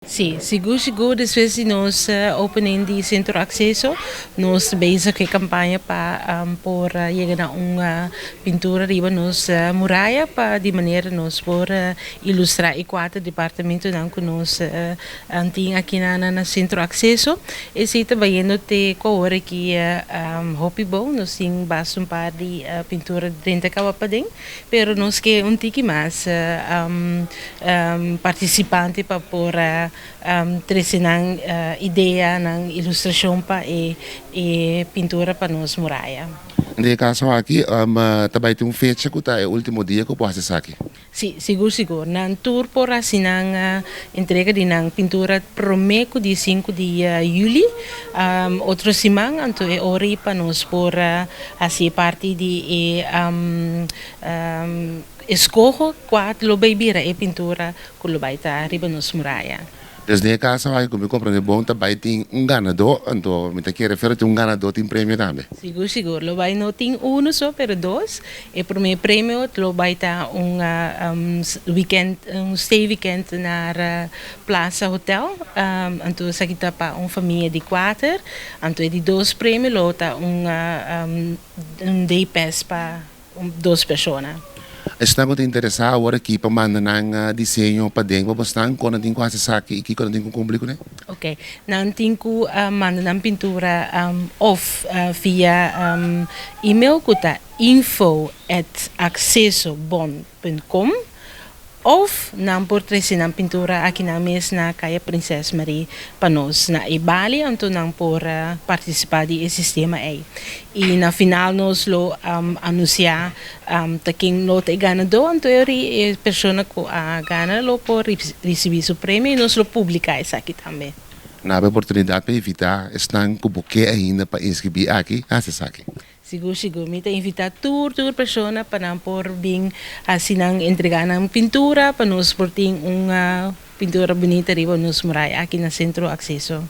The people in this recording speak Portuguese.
Sim, seguro, depois de nós opening de centro de acesso, nós bezig com a campanha para por chegar a uma pintura riba nos muralha para de maneira nós por ilustrar e quatro departamentos não que nós tem aqui na centro de acesso. E se trabalhando te com que hobby bom, nós tem bastante par de pintura dentro da capa padem, pero nós que tiki mais participante para por trazer ideia, ilustração para e pintura para nós muralha. Nesse caso aqui, também tem fecha que é o último dia que eu posso acessar aqui. Sim, seguro. Na tour por assim entrega de pintura promeco de 5 de julho. Outro semana, então é hora para nós por assim parte de escojo quatro lo beibira e pintura que lo vai estar riba nos muralha. Desde caso aí, como eu compreendo bom, também tem ganador, então me quer referir a ganador tem prêmio também. Seguro. Lo vai não tem só, pero dois. E primeiro prêmio lo vai estar weekend, stay weekend na Plaza Hotel. Então aqui está para uma família de quatro. Então de dois prêmios lo está day pass para duas pessoas. Está muito interessado agora aqui para mandar desenho para dentro, para estar quando tem quase saque e quando tem com público, né? Ok, não tem que mandar pintura via e-mail que está info@acessobon.com of não por trazer pintura aqui na mesa na Caia Princesa Maria para nós na Ibali, então não por participar do sistema aí. E na final nós lo anunciar quem lo tem ganador, então a pessoa que gana lo por receber o prêmio e nós lo publicar isso aqui também. Na oportunidade para evitar, estão com buquê ainda para inscrever aqui, acessar aqui. Seguro. Me te invitar tour pessoa para por bem assim entregar na pintura para nós por ter uma pintura bonita riba nos muralha aqui na centro de acesso.